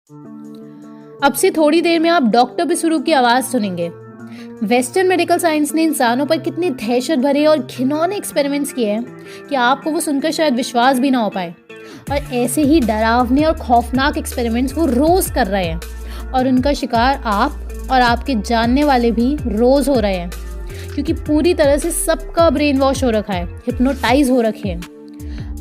अब से थोड़ी देर में आप डॉक्टर बिसुरू की आवाज सुनेंगे। वेस्टर्न मेडिकल साइंस ने इंसानों पर कितने दहशत भरे और घिनौने एक्सपेरिमेंट्स किए हैं कि आपको वो सुनकर शायद विश्वास भी ना हो पाए। और ऐसे ही डरावने और खौफनाक एक्सपेरिमेंट्स वो रोज कर रहे हैं और उनका शिकार आप और आपके जानने वाले भी रोज हो रहे हैं, क्योंकि पूरी तरह से सबका ब्रेन वॉश हो रखा है, हिप्नोटाइज हो रखे हैं।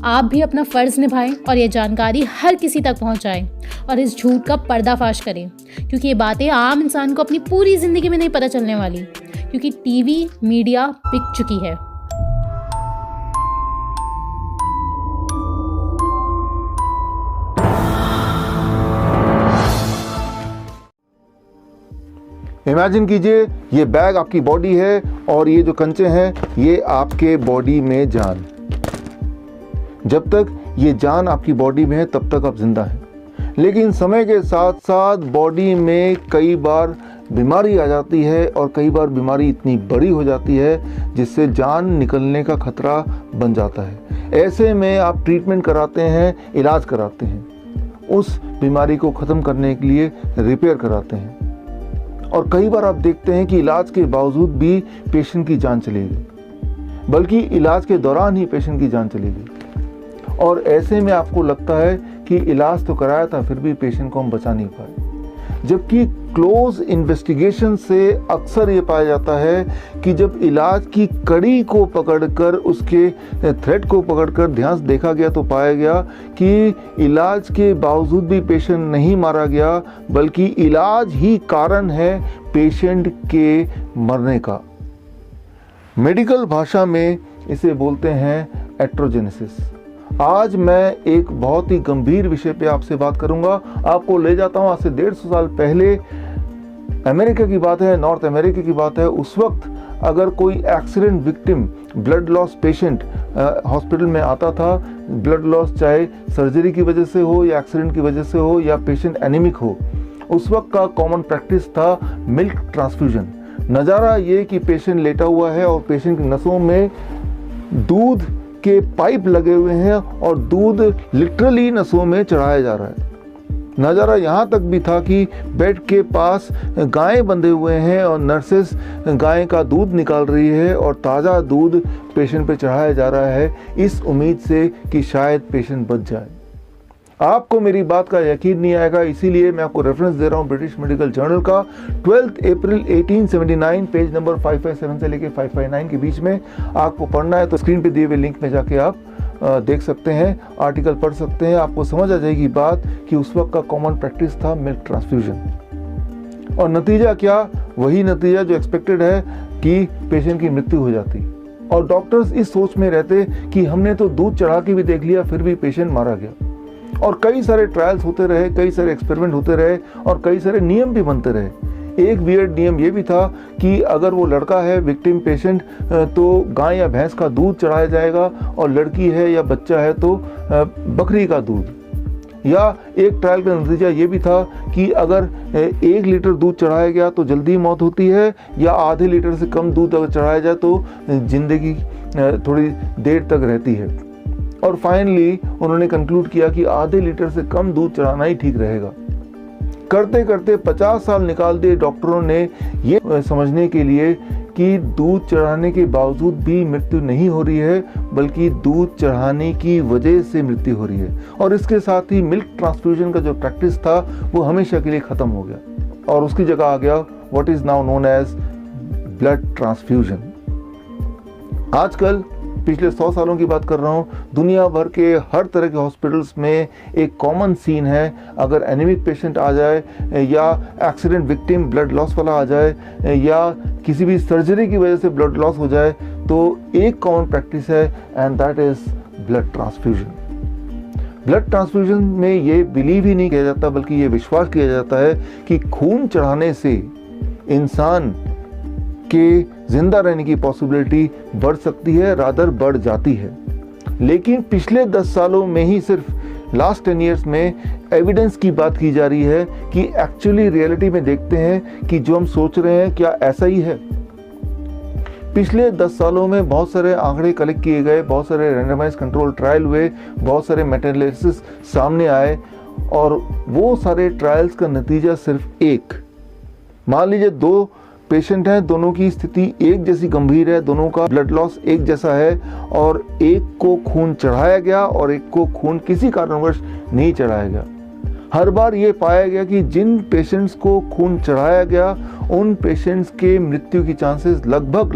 आप भी अपना फ़र्ज़ निभाएं और ये जानकारी हर किसी तक पहुंचाएं और इस झूठ का पर्दाफाश करें, क्योंकि ये बातें आम इंसान को अपनी पूरी ज़िंदगी में नहीं पता चलने वाली, क्योंकि टीवी मीडिया बिक चुकी है। इमेजिन कीजिए ये बैग आपकी बॉडी है और ये जो कंचे हैं ये आपके बॉडी में जान। जब तक ये जान आपकी बॉडी में है तब तक आप जिंदा हैं, लेकिन समय के साथ साथ बॉडी में कई बार बीमारी आ जाती है और कई बार बीमारी इतनी बड़ी हो जाती है जिससे जान निकलने का खतरा बन जाता है। ऐसे में आप ट्रीटमेंट कराते हैं, इलाज कराते हैं, उस बीमारी को ख़त्म करने के लिए रिपेयर कराते हैं। और कई बार आप देखते हैं कि इलाज के बावजूद भी पेशेंट की जान चली गई, बल्कि इलाज के दौरान ही पेशेंट की जान चली गई। और ऐसे में आपको लगता है कि इलाज तो कराया था फिर भी पेशेंट को हम बचा नहीं पाए, जबकि क्लोज इन्वेस्टिगेशन से अक्सर ये पाया जाता है कि जब इलाज की कड़ी को पकड़कर, उसके थ्रेड को पकड़कर ध्यान से देखा गया तो पाया गया कि इलाज के बावजूद भी पेशेंट नहीं मारा गया, बल्कि इलाज ही कारण है पेशेंट के मरने का। मेडिकल भाषा में इसे बोलते हैं एट्रोजेनेसिस। आज मैं एक बहुत ही गंभीर विषय पे आपसे बात करूंगा। आपको ले जाता हूं आज से 150 साल पहले, अमेरिका की बात है, नॉर्थ अमेरिका की बात है। उस वक्त अगर कोई accident victim, blood loss patient hospital में आता था, ब्लड लॉस चाहे सर्जरी की वजह से हो या एक्सीडेंट की वजह से हो या पेशेंट एनीमिक हो, उस वक्त का कॉमन प्रैक्टिस था मिल्क ट्रांसफ्यूजन। नज़ारा ये कि पेशेंट लेटा हुआ है और पेशेंट की नसों में दूध के पाइप लगे हुए हैं और दूध लिटरली नसों में चढ़ाया जा रहा है। नज़ारा यहाँ तक भी था कि बेड के पास गायें बंधे हुए हैं और नर्सेस गाय का दूध निकाल रही है और ताज़ा दूध पेशेंट पे चढ़ाया जा रहा है, इस उम्मीद से कि शायद पेशेंट बच जाए। आपको मेरी बात का यकीन नहीं आएगा, इसीलिए मैं आपको रेफरेंस दे रहा हूँ ब्रिटिश मेडिकल जर्नल का 12 अप्रैल 1879, पेज नंबर 557 से लेकर 559 के बीच में। आपको पढ़ना है तो स्क्रीन पे दिए हुए लिंक में जाके आप देख सकते हैं, आर्टिकल पढ़ सकते हैं। आपको समझ आ जाएगी बात कि उस वक्त का कॉमन प्रैक्टिस था मिल्क ट्रांसफ्यूजन। और नतीजा क्या? वही नतीजा जो एक्सपेक्टेड है कि पेशेंट की मृत्यु हो जाती। और डॉक्टर्स इस सोच में रहते कि हमने तो दूध चढ़ा के भी देख लिया फिर भी पेशेंट मारा गया। और कई सारे ट्रायल्स होते रहे, कई सारे एक्सपेरिमेंट होते रहे और कई सारे नियम भी बनते रहे। एक वियर्ड नियम ये भी था कि अगर वो लड़का है विक्टिम पेशेंट तो गाय या भैंस का दूध चढ़ाया जाएगा, और लड़की है या बच्चा है तो बकरी का दूध। या एक ट्रायल का नतीजा ये भी था कि अगर 1 लीटर दूध चढ़ाया गया तो जल्दी मौत होती है, या आधे लीटर से कम दूध अगर चढ़ाया जाए तो जिंदगी थोड़ी देर तक रहती है। और फाइनली उन्होंने कंक्लूड किया कि आधे लीटर से कम दूध चढ़ाना ही ठीक रहेगा। करते करते 50 साल निकाल दिए डॉक्टरों ने ये समझने के लिए कि दूध चढ़ाने के बावजूद भी मृत्यु नहीं हो रही है, बल्कि दूध चढ़ाने की वजह से मृत्यु हो रही है। और इसके साथ ही मिल्क ट्रांसफ्यूजन का जो प्रैक्टिस था वो हमेशा के लिए खत्म हो गया और उसकी जगह आ गया what is now known as blood transfusion. आजकल पिछले 100 सालों की बात कर रहा हूँ, दुनिया भर के हर तरह के हॉस्पिटल्स में एक कॉमन सीन है। अगर एनीमिक पेशेंट आ जाए या एक्सीडेंट विक्टिम ब्लड लॉस वाला आ जाए या किसी भी सर्जरी की वजह से ब्लड लॉस हो जाए, तो एक कॉमन प्रैक्टिस है and that is blood transfusion. Blood transfusion में ये बिलीव ही नहीं किया जाता, बल्कि ये विश्वास किया जाता है कि खून चढ़ाने से इंसान के जिंदा रहने की पॉसिबिलिटी बढ़ सकती है, रादर बढ़ जाती है। लेकिन पिछले 10 सालों में ही, सिर्फ लास्ट 10 ईयर्स में एविडेंस की बात की जा रही है कि एक्चुअली रियलिटी में देखते हैं कि जो हम सोच रहे हैं क्या ऐसा ही है। पिछले 10 सालों में बहुत सारे आंकड़े कलेक्ट किए गए, बहुत सारे रैंडमाइज कंट्रोल ट्रायल हुए, बहुत सारे मेटा एनालिसिस सामने आए और वो सारे ट्रायल्स का नतीजा सिर्फ एक। मान लीजिए 2 पेशेंट हैं, दोनों की स्थिति एक जैसी गंभीर है, दोनों का ब्लड लॉस एक जैसा है, और एक को खून चढ़ाया गया और एक को खून किसी कारणवश नहीं चढ़ाया गया। हर बार ये पाया गया कि जिन पेशेंट्स को खून चढ़ाया गया उन पेशेंट्स के मृत्यु की चांसेस लगभग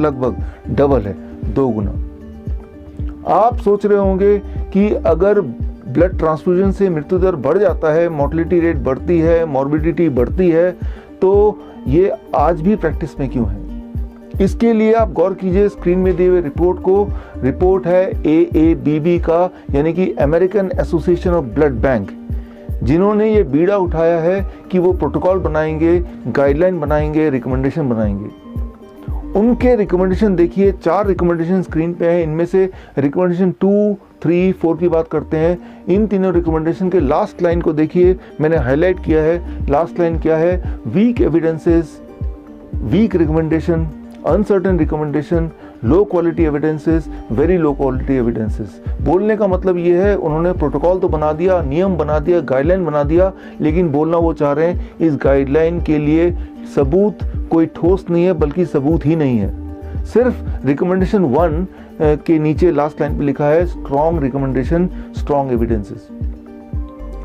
डबल है, 2 गुना। आप सोच रहे होंगे कि अगर ब्लड ट्रांसफ्यूजन से मृत्यु दर बढ़ जाता है, मोर्टेलिटी रेट बढ़ती है, मॉर्बिडिटी बढ़ती है, तो ये आज भी प्रैक्टिस में क्यों है? इसके लिए आप गौर कीजिए स्क्रीन में दिए हुए रिपोर्ट को। रिपोर्ट है AABB का, यानी कि American association of blood bank, जिन्होंने ये बीड़ा उठाया है कि वो प्रोटोकॉल बनाएंगे, गाइडलाइन बनाएंगे, रिकमेंडेशन बनाएंगे। उनके रिकमेंडेशन देखिए, 4 रिकमेंडेशन स्क्रीन पे हैं। इनमें से रिकमेंडेशन 2, 3, 4 की बात करते हैं। इन तीनों रिकमेंडेशन के लास्ट लाइन को देखिए, मैंने हाईलाइट किया है। लास्ट लाइन क्या है? Weak evidences, weak recommendation, uncertain recommendation, low quality evidences, very low quality evidences. बोलने का मतलब ये है, उन्होंने प्रोटोकॉल तो बना दिया, नियम बना दिया, गाइडलाइन बना दिया, लेकिन बोलना वो चाह रहे हैं इस गाइडलाइन के लिए सबूत कोई ठोस नहीं है, बल्कि सबूत ही नहीं है। सिर्फ रिकमेंडेशन 1 के नीचे लास्ट लाइन पे लिखा है स्ट्रॉन्ग रिकमेंडेशन, स्ट्रॉन्ग एविडेंसेस।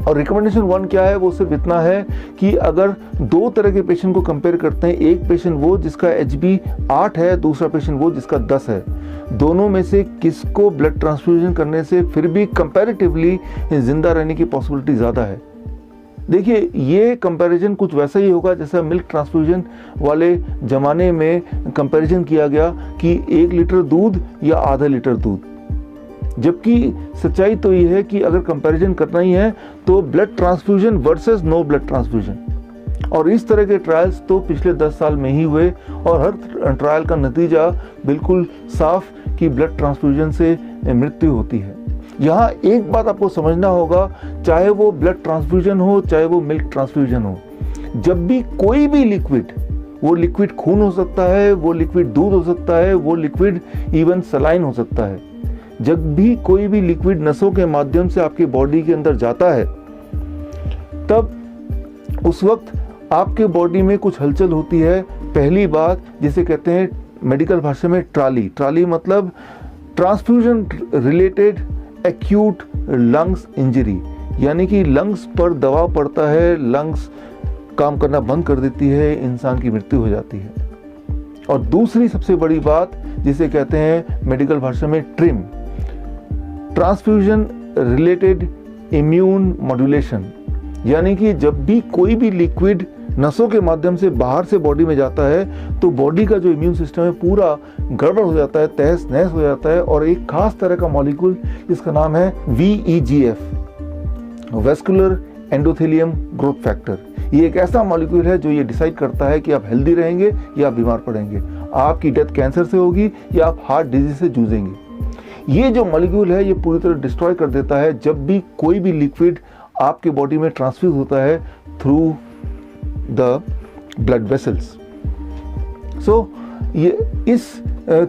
और रिकमेंडेशन 1 क्या है? वो सिर्फ इतना है कि अगर 2 तरह के पेशेंट को कंपेयर करते हैं, एक पेशेंट वो जिसका HB 8 है, दूसरा पेशेंट वो जिसका 10 है, दोनों में से किसको ब्लड ट्रांसफ्यूजन करने से फिर भी कंपैरेटिवली जिंदा रहने की पॉसिबिलिटी ज़्यादा है। देखिए, ये कंपैरिजन कुछ वैसा ही होगा जैसा मिल्क ट्रांसफ्यूजन वाले ज़माने में कंपैरिजन किया गया कि 1 लीटर दूध या आधा लीटर दूध, जबकि सच्चाई तो ये है कि अगर कंपैरिजन करना ही है तो blood transfusion versus no blood transfusion. और इस तरह के ट्रायल्स तो पिछले 10 साल में ही हुए, और हर ट्रायल का नतीजा बिल्कुल साफ कि ब्लड ट्रांसफ्यूजन से मृत्यु होती है। यहाँ एक बात आपको समझना होगा, चाहे वो ब्लड ट्रांसफ्यूजन हो, चाहे वो मिल्क ट्रांसफ्यूजन हो, जब भी कोई भी लिक्विड, वो लिक्विड खून हो सकता है, वो लिक्विड दूध हो सकता है, वो लिक्विड इवन सलाइन हो सकता है, जब भी कोई भी लिक्विड नसों के माध्यम से आपके बॉडी के अंदर जाता है, तब उस वक्त आपके बॉडी में कुछ हलचल होती है। पहली बात जिसे कहते हैं मेडिकल भाषा में ट्राली मतलब transfusion related acute lungs injury, यानी कि लंग्स पर दबाव पड़ता है, लंग्स काम करना बंद कर देती है, इंसान की मृत्यु हो जाती है। और दूसरी सबसे बड़ी बात जिसे कहते हैं मेडिकल भाषा में trim, transfusion related immune modulation, यानी कि जब भी कोई भी लिक्विड नसों के माध्यम से बाहर से बॉडी में जाता है तो बॉडी का जो इम्यून सिस्टम है पूरा गड़बड़ हो जाता है, तहस नहस हो जाता है। और एक खास तरह का मॉलिक्यूल जिसका नाम है VEGF, vascular endothelium growth factor, ये एक ऐसा मॉलिक्यूल है जो ये डिसाइड करता है कि आप हेल्दी रहेंगे या आप बीमार पड़ेंगे, आपकी डेथ कैंसर से होगी या आप हार्ट डिजीज से जूझेंगे। ये जो मॉलिक्यूल है ये पूरी तरह डिस्ट्रॉय कर देता है जब भी कोई भी लिक्विड आपके बॉडी में ट्रांसफ्यूज होता है थ्रू द ब्लड वेसल्स। सो ये इस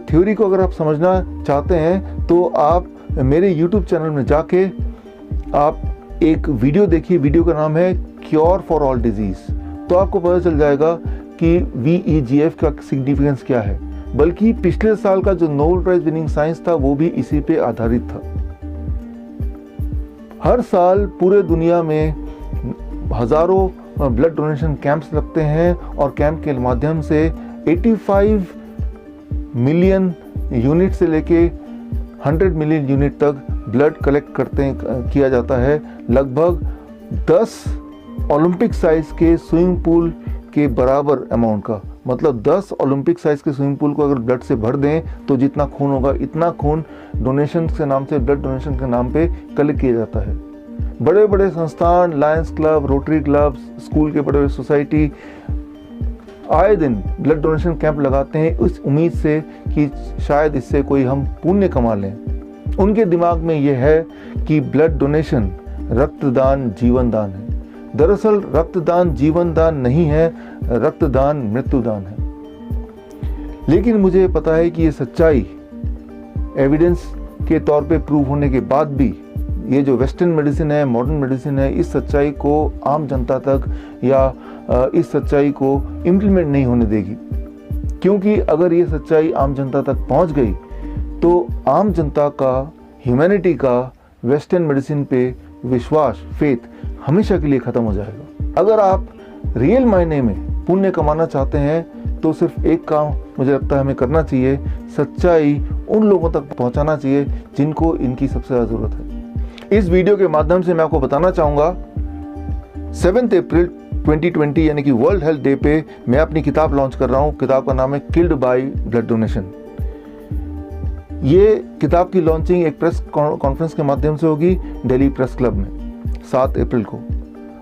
थ्योरी को अगर आप समझना चाहते हैं तो आप मेरे YouTube चैनल में जाके आप एक वीडियो देखिए, वीडियो का नाम है क्योर फॉर ऑल डिजीज। तो आपको पता चल जाएगा कि VEGF का सिग्निफिकेंस क्या है। बल्कि पिछले साल का जो नोबेल प्राइज विनिंग साइंस था वो भी इसी पे आधारित था। हर साल पूरे दुनिया में हजारों ब्लड डोनेशन कैंप्स लगते हैं और कैंप के माध्यम से 85 मिलियन यूनिट से लेके 100 मिलियन यूनिट तक ब्लड कलेक्ट किया जाता है। लगभग 10 ओलंपिक साइज के स्विमिंग पूल के बराबर अमाउंट का, मतलब 10 ओलंपिक साइज के स्विमिंग पूल को अगर ब्लड से भर दें तो जितना खून होगा इतना खून डोनेशन के नाम से, ब्लड डोनेशन के नाम पे कलेक्ट किया जाता है। बड़े बड़े संस्थान, Lions club, rotary club, school के बड़े बड़े सोसाइटी आए दिन ब्लड डोनेशन कैंप लगाते हैं इस उम्मीद से कि शायद इससे कोई हम पुण्य कमा लें। उनके दिमाग में यह है कि ब्लड डोनेशन रक्तदान जीवन दान है। दरअसल रक्तदान जीवन दान नहीं है, रक्तदान मृत्युदान है। लेकिन मुझे पता है कि ये सच्चाई एविडेंस के तौर पे प्रूव होने के बाद भी ये जो वेस्टर्न मेडिसिन है, मॉडर्न मेडिसिन है, इस सच्चाई को आम जनता तक या इस सच्चाई को इम्प्लीमेंट नहीं होने देगी। क्योंकि अगर ये सच्चाई आम जनता तक पहुंच गई तो आम जनता का, ह्यूमैनिटी का वेस्टर्न मेडिसिन पे विश्वास, फेथ हमेशा के लिए ख़त्म हो जाएगा। अगर आप रियल मायने में पुण्य कमाना चाहते हैं तो सिर्फ एक काम मुझे लगता है हमें करना चाहिए, सच्चाई उन लोगों तक पहुंचाना चाहिए जिनको इनकी सबसे ज़्यादा ज़रूरत है। इस वीडियो के माध्यम से मैं आपको बताना चाहूँगा 7 अप्रैल 2020 यानी कि वर्ल्ड हेल्थ डे पे मैं अपनी किताब लॉन्च कर रहा हूँ। किताब का नाम है किल्ड बाय ब्लड डोनेशन। ये किताब की लॉन्चिंग एक प्रेस कॉन्फ्रेंस के माध्यम से होगी दिल्ली प्रेस क्लब में 7 अप्रैल को।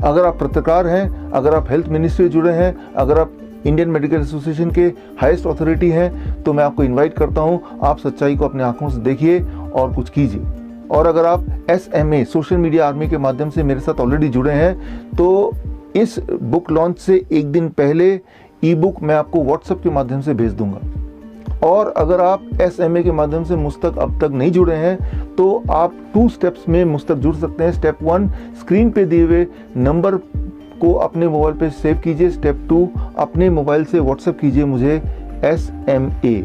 अगर आप पत्रकार हैं, अगर आप हेल्थ मिनिस्ट्री जुड़े हैं, अगर आप इंडियन मेडिकल एसोसिएशन के हाईएस्ट अथॉरिटी हैं, तो मैं आपको इनवाइट करता हूं, आप सच्चाई को अपने आंखों से देखिए और कुछ कीजिए। और अगर आप SMA सोशल मीडिया आर्मी के माध्यम से मेरे साथ ऑलरेडी जुड़े हैं तो इस बुक लॉन्च से एक दिन पहले ई बुक मैं आपको व्हाट्सएप के माध्यम से भेज दूंगा। और अगर आप SMA के माध्यम से मुझ तक अब तक नहीं जुड़े हैं तो आप 2 स्टेप्स में मुझ तक जुड़ सकते हैं। स्टेप 1, स्क्रीन पे दिए हुए नंबर को अपने मोबाइल पे सेव कीजिए। स्टेप 2, अपने मोबाइल से व्हाट्सएप कीजिए मुझे SMA।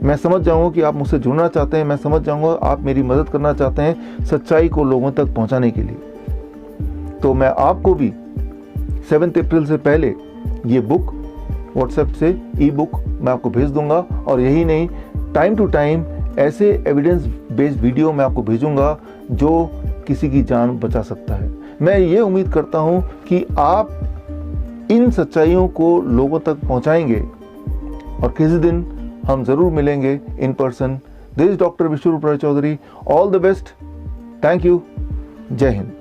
मैं समझ जाऊंगा कि आप मुझसे जुड़ना चाहते हैं, मैं समझ जाऊंगा आप मेरी मदद करना चाहते हैं सच्चाई को लोगों तक पहुंचाने के लिए। तो मैं आपको भी 7 अप्रैल से पहले ये बुक व्हाट्सएप से ई बुक मैं आपको भेज दूंगा। और यही नहीं, टाइम टू टाइम ऐसे एविडेंस बेस्ड वीडियो मैं आपको भेजूंगा जो किसी की जान बचा सकता है। मैं ये उम्मीद करता हूं कि आप इन सच्चाइयों को लोगों तक पहुंचाएंगे और किसी दिन हम ज़रूर मिलेंगे in person. This is doctor Vishwaroop Roy Chowdhury. All the best. Thank you. जय हिंद।